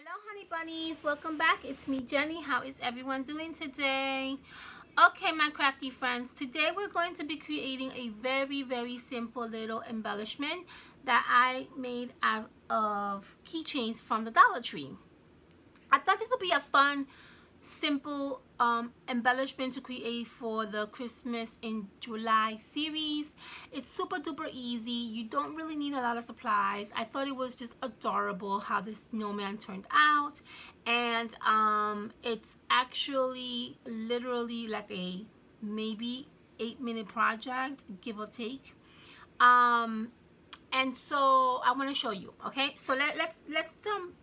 Hello honey bunnies, welcome back. It's me, Jenny. How is everyone doing today? Okay, my crafty friends, today we're going to be creating a very simple little embellishment that I made out of keychains from the Dollar Tree. I thought this would be a fun, simple embellishment to create for the Christmas in July series. It's super duper easy. You don't really need a lot of supplies. I thought it was just adorable how this snowman turned out, and it's actually literally like a maybe 8-minute project, give or take. And so I want to show you. Okay, so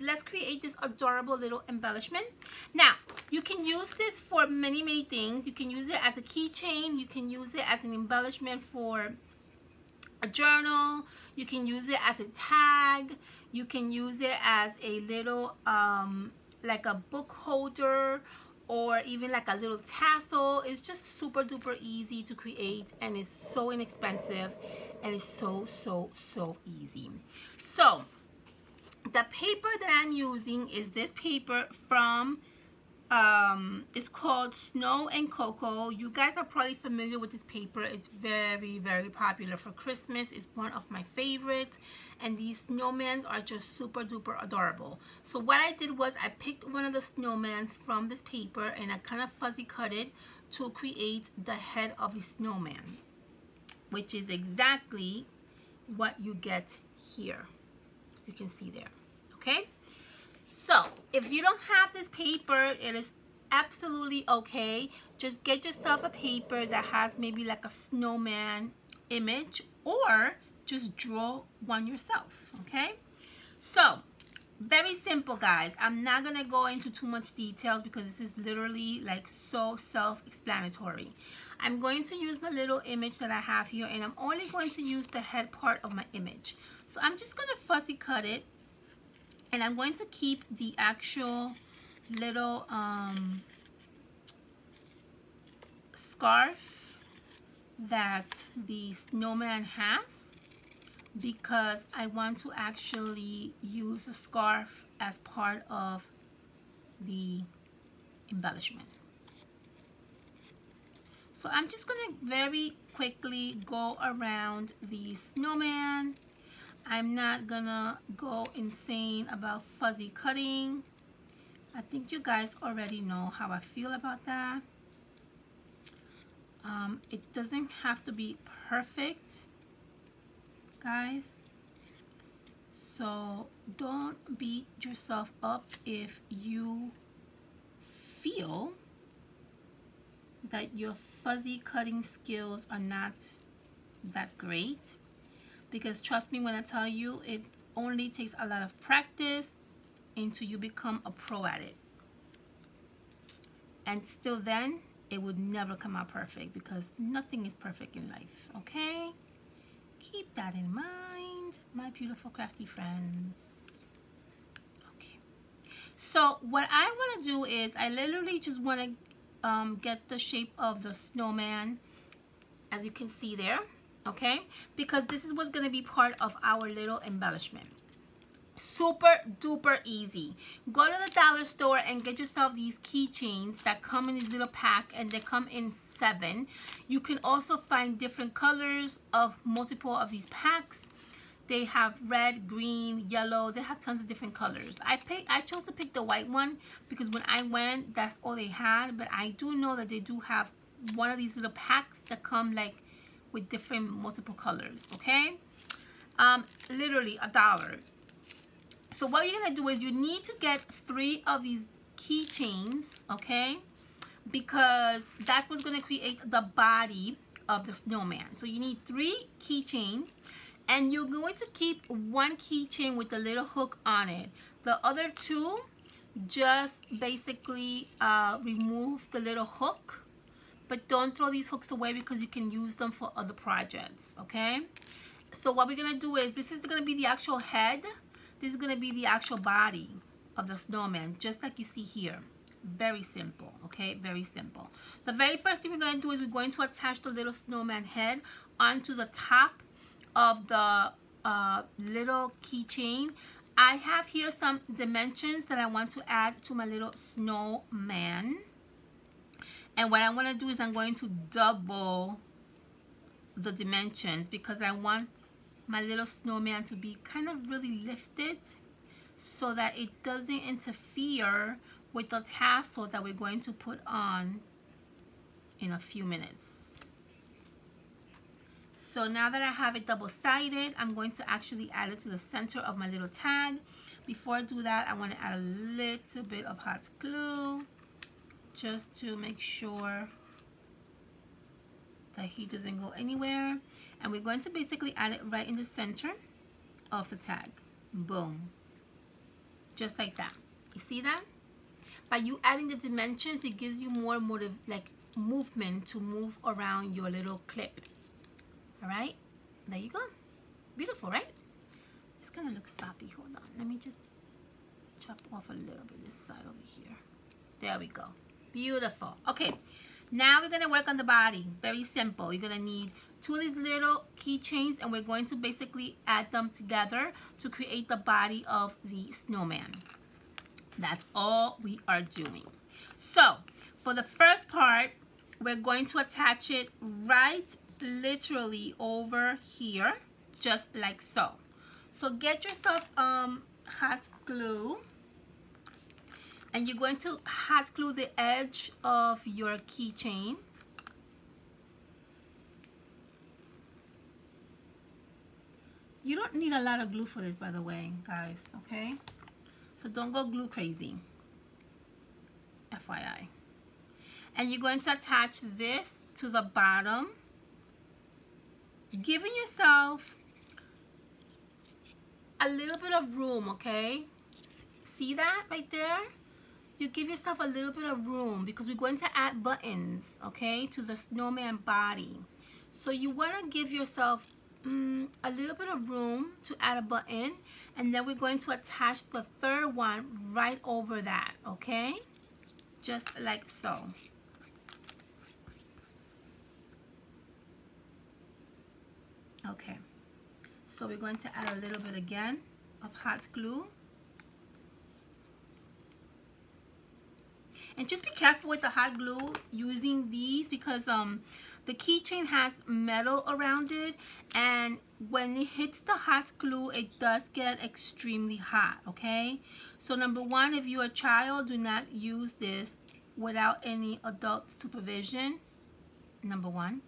let's create this adorable little embellishment. Now you can use this for many things. You can use it as a keychain. You can use it as an embellishment for a journal. You can use it as a tag. You can use it as a little like a book holder, or even like a little tassel. It's just super duper easy to create, and it's so inexpensive, and it's so easy. So the paper that I'm using is this paper from it's called Snow and Cocoa. You guys are probably familiar with this paper. It's very popular for Christmas. It's one of my favorites, and these snowmans are just super duper adorable. So what I did was I picked one of the snowmans from this paper, and I kind of fuzzy cut it to create the head of a snowman, which is exactly what you get here, as you can see there. Okay, so if you don't have this paper, it is absolutely okay. Just get yourself a paper that has maybe like a snowman image, or just draw one yourself. Okay, so very simple, guys. I'm not gonna go into too much details because this is literally like so self-explanatory. I'm going to use my little image that I have here, and I'm only going to use the head part of my image. So I'm just gonna fuzzy cut it, and I'm going to keep the actual little scarf that the snowman has, because I want to actually use the scarf as part of the embellishment. So I'm just gonna very quickly go around the snowman. I'm not gonna go insane about fuzzy cutting. I think you guys already know how I feel about that. It doesn't have to be perfect, guys. So don't beat yourself up if you feel that your fuzzy cutting skills are not that great, because trust me when I tell you, it only takes a lot of practice until you become a pro at it. And still then, it would never come out perfect, because nothing is perfect in life. Okay, keep that in mind, my beautiful crafty friends. Okay, so what I want to do is I literally just want to get the shape of the snowman, as you can see there. Okay, because this is what's going to be part of our little embellishment. Super duper easy. Go to the dollar store and get yourself these keychains that come in this little pack, and they come in 7. You can also find different colors of multiple of these packs. They have red, green, yellow. They have tons of different colors. I chose to pick the white one because when I went, that's all they had. But I do know that they do have one of these little packs that come like with different multiple colors. Okay, literally $1. So what you're gonna do is you need to get 3 of these keychains, okay? Because that's what's gonna create the body of the snowman. So you need 3 keychains, and you're going to keep 1 keychain with the little hook on it. The other 2, just basically remove the little hook, but don't throw these hooks away because you can use them for other projects, okay? So what we're gonna do is, this is gonna be the actual head. This is going to be the actual body of the snowman, just like you see here. Very simple, okay? Very simple. The very first thing we're going to do is we're going to attach the little snowman head onto the top of the little keychain. I have here some dimensions that I want to add to my little snowman. And what I'm going to do is I'm going to double the dimensions because I want my little snowman to be kind of really lifted so that it doesn't interfere with the tassel that we're going to put on in a few minutes. So now that I have it double-sided, I'm going to actually add it to the center of my little tag. Before I do that, I want to add a little bit of hot glue just to make sure that he doesn't go anywhere. And we're going to basically add it right in the center of the tag. Boom. Just like that. You see that? By you adding the dimensions, it gives you more movement to move around your little clip. All right, there you go. Beautiful, right? It's gonna look sloppy. Hold on, let me just chop off a little bit this side over here. There we go. Beautiful. Okay, now we're gonna work on the body. Very simple. You're gonna need 2 of these little keychains, and we're going to basically add them together to create the body of the snowman. That's all we are doing. So for the first part, we're going to attach it right literally over here, just like so. So get yourself hot glue, and you're going to hot glue the edge of your keychain. You don't need a lot of glue for this, by the way, guys, okay? So don't go glue crazy, FYI. And you're going to attach this to the bottom, giving yourself a little bit of room, okay? See that right there? You give yourself a little bit of room because we're going to add buttons, okay, to the snowman body. So you want to give yourself a little bit of room to add a button, and then we're going to attach the third one right over that, okay? Just like so. Okay, so we're going to add a little bit again of hot glue. And just be careful with the hot glue using these because the keychain has metal around it, and when it hits the hot glue, it does get extremely hot, okay? So number one, if you're a child, do not use this without any adult supervision. Number one.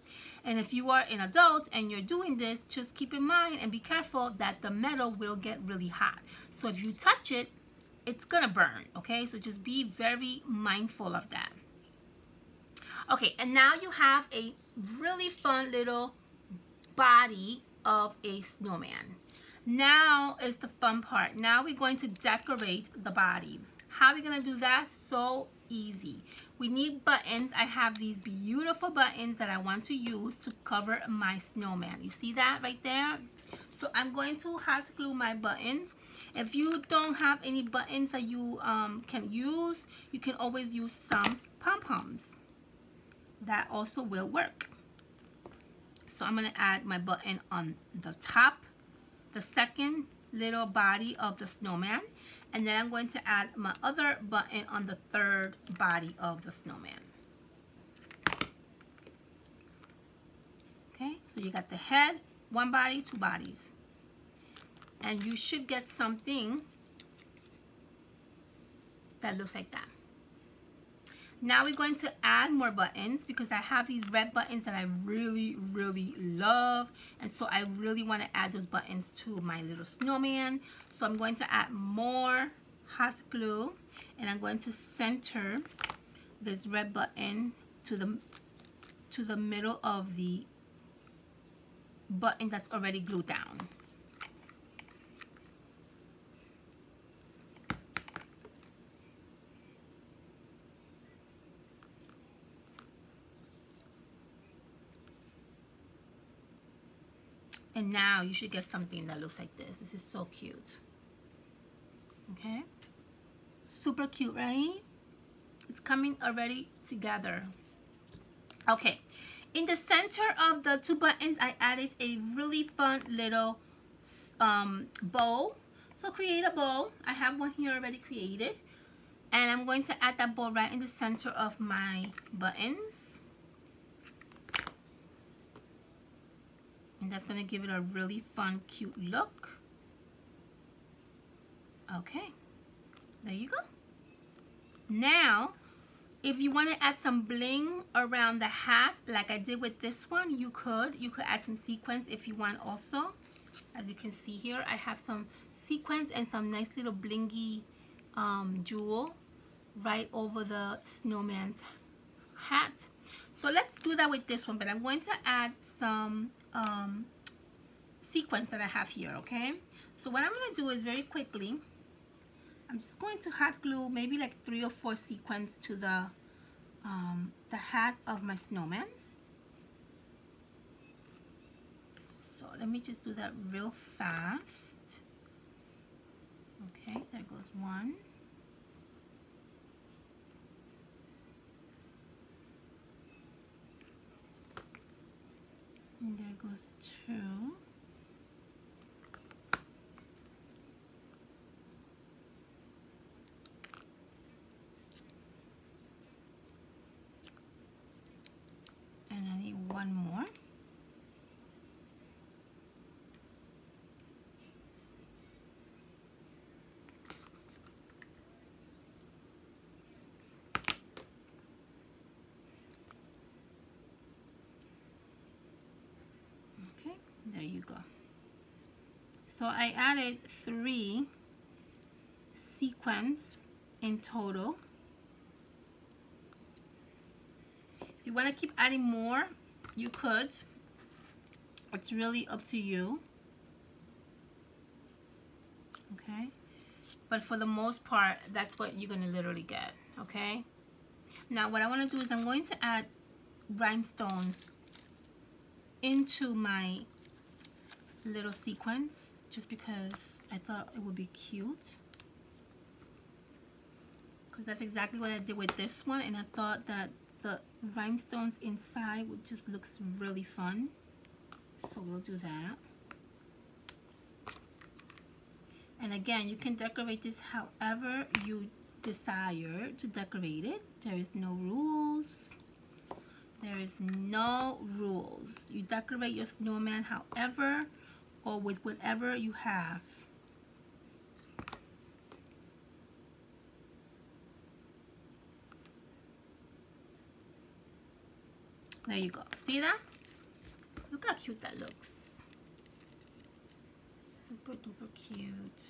And if you are an adult and you're doing this, just keep in mind and be careful that the metal will get really hot. So if you touch it, it's gonna burn, okay? So just be very mindful of that. Okay, and now you have a really fun little body of a snowman. Now is the fun part. Now we're going to decorate the body. How are we gonna do that? So easy. We need buttons. I have these beautiful buttons that I want to use to cover my snowman. You see that right there? So I'm going to hot glue my buttons. If you don't have any buttons that you can use, you can always use some pom-poms. That also will work. So I'm going to add my button on the top, the second little body of the snowman, and then I'm going to add my other button on the third body of the snowman. Okay, so you got the head, one body, two bodies, and you should get something that looks like that. Now we're going to add more buttons because I have these red buttons that I really, really love. And so I really want to add those buttons to my little snowman. So I'm going to add more hot glue, and I'm going to center this red button to the middle of the button that's already glued down. And now you should get something that looks like this. This is so cute. Okay? Super cute, right? It's coming already together. Okay. In the center of the two buttons, I added a really fun little bow So create a bow. I have one here already created. And I'm going to add that bow right in the center of my buttons. And that's going to give it a really fun, cute look. Okay, there you go. Now, if you want to add some bling around the hat, like I did with this one, you could add some sequins if you want also. As you can see here, I have some sequins and some nice little blingy jewel right over the snowman's hat. So let's do that with this one, but I'm going to add some sequins that I have here, okay? So what I'm going to do is very quickly, I'm just going to hot glue maybe like 3 or 4 sequins to the hat of my snowman. So let me just do that real fast. Okay, there goes one. And there goes 2. And I need one more. Okay, there you go. So I added 3 sequins in total. If you want to keep adding more, you could. It's really up to you. Okay? But for the most part, that's what you're going to literally get. Okay? Now, what I want to do is I'm going to add rhinestones into my little sequins just because I thought it would be cute. Because that's exactly what I did with this one, and I thought that the rhinestones inside would just looks really fun. So we'll do that. And again, you can decorate this however you desire to decorate it. There is no rules. There is no rules. You decorate your snowman however or with whatever you have. There you go. See that? Look how cute that looks. Super duper cute.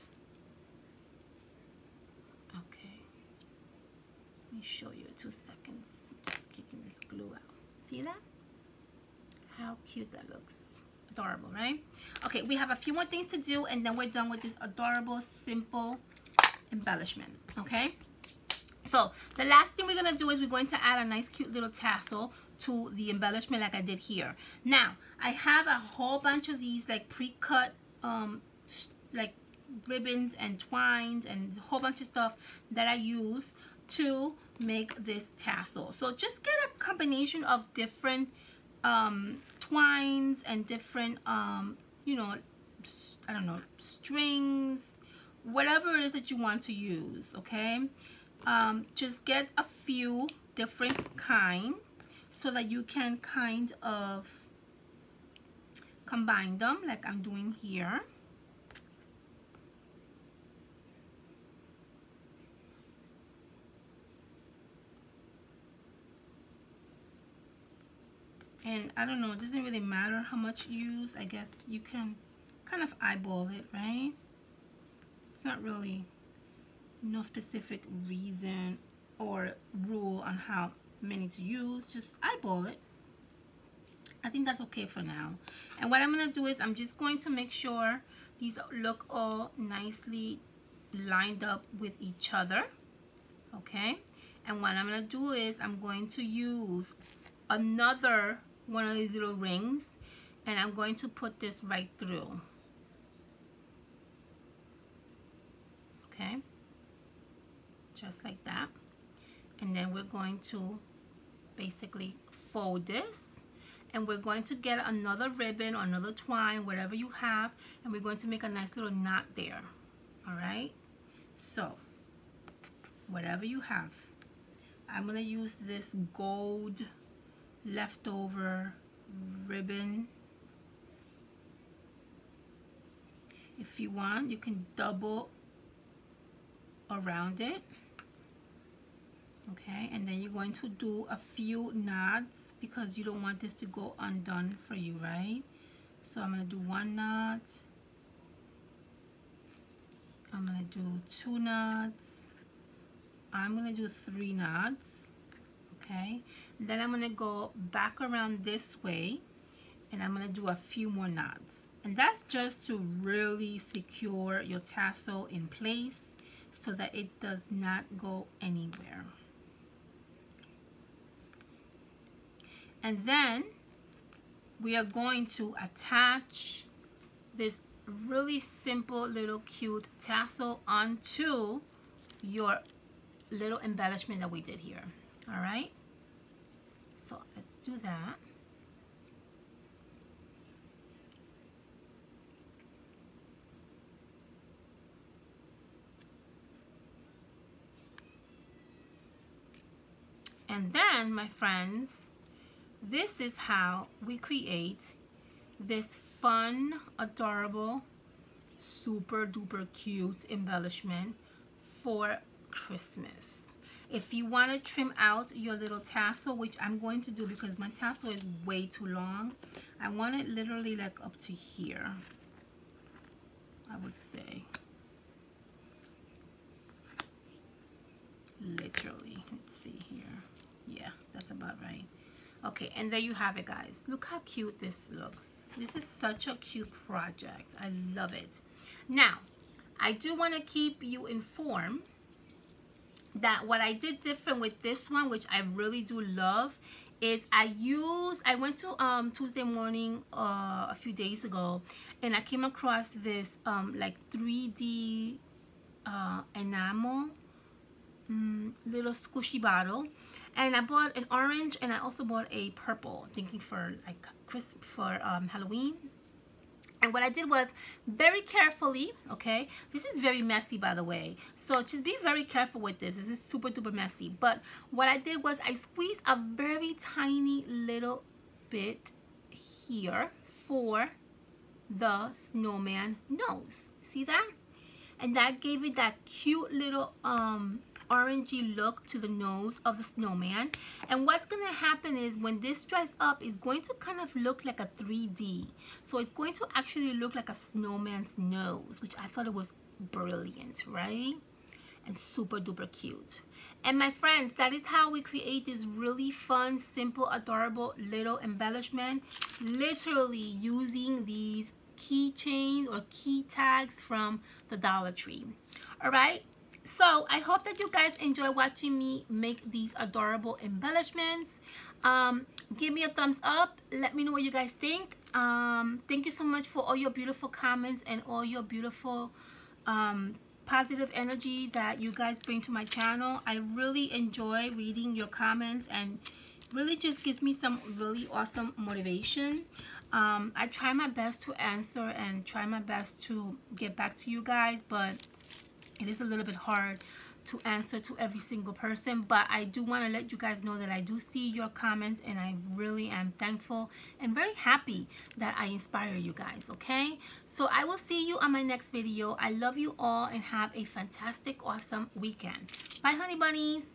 Okay. Let me show you 2 seconds. Just kicking this glue out. See that? How cute that looks. Adorable, right? Okay, we have a few more things to do and then we're done with this adorable, simple embellishment. Okay? So the last thing we're going to do is we're going to add a nice cute little tassel to the embellishment like I did here. Now, I have a whole bunch of these like pre-cut like ribbons and twines and a whole bunch of stuff that I use to make this tassel. So just get a combination of different twines and different you know, I don't know, strings, whatever it is that you want to use, okay? Just get a few different kind so that you can kind of combine them like I'm doing here. And I don't know, it doesn't really matter how much you use. I guess you can kind of eyeball it, right? It's not really no specific reason or rule on how many to use. Just eyeball it. I think that's okay for now. And what I'm going to do is I'm just going to make sure these look all nicely lined up with each other. Okay? And what I'm going to do is I'm going to use another one of these little rings and I'm going to put this right through. Okay? Just like that. And then we're going to basically fold this. And we're going to get another ribbon or another twine, whatever you have, and we're going to make a nice little knot there. All right, so whatever you have, I'm gonna use this gold leftover ribbon. If you want, you can double around it. Okay, and then you're going to do a few knots because you don't want this to go undone for you, right? So I'm going to do 1 knot. I'm going to do 2 knots. I'm going to do 3 knots. Okay, and then I'm going to go back around this way and I'm going to do a few more knots. And that's just to really secure your tassel in place so that it does not go anywhere. And then we are going to attach this really simple little cute tassel onto your little embellishment that we did here. All right, so let's do that. And then, my friends, this is how we create this fun, adorable, super duper cute embellishment for Christmas. If you want to trim out your little tassel, which I'm going to do because my tassel is way too long, I want it literally like up to here, I would say. Literally, let's see here. Yeah, that's about right. Okay, and there you have it, guys. Look how cute this looks. This is such a cute project. I love it. Now, I do want to keep you informed that what I did different with this one, which I really do love, is I went to Tuesday morning a few days ago, and I came across this like 3D enamel little squishy bottle, and I bought an orange and I also bought a purple, thinking for like crisp for Halloween. And what I did was very carefully, okay, this is very messy, by the way, so just be very careful with this. This is super duper messy. But what I did was I squeezed a very tiny little bit here for the snowman nose. See that? And that gave it that cute little orangey look to the nose of the snowman. And what's gonna happen is when this dries up, it's going to kind of look like a 3D. So it's going to actually look like a snowman's nose, which I thought it was brilliant, right? And super duper cute. And my friends, that is how we create this really fun, simple, adorable little embellishment, literally using these keychains or key tags from the Dollar Tree. All right, so I hope that you guys enjoy watching me make these adorable embellishments. Give me a thumbs up. Let me know what you guys think. Thank you so much for all your beautiful comments and all your beautiful positive energy that you guys bring to my channel. I really enjoy reading your comments, and really just gives me some really awesome motivation. I try my best to answer and try my best to get back to you guys, but it is a little bit hard to answer to every single person. But I do want to let you guys know that I do see your comments, and I really am thankful and very happy that I inspire you guys, okay? So I will see you on my next video. I love you all and have a fantastic, awesome weekend. Bye, honey bunnies.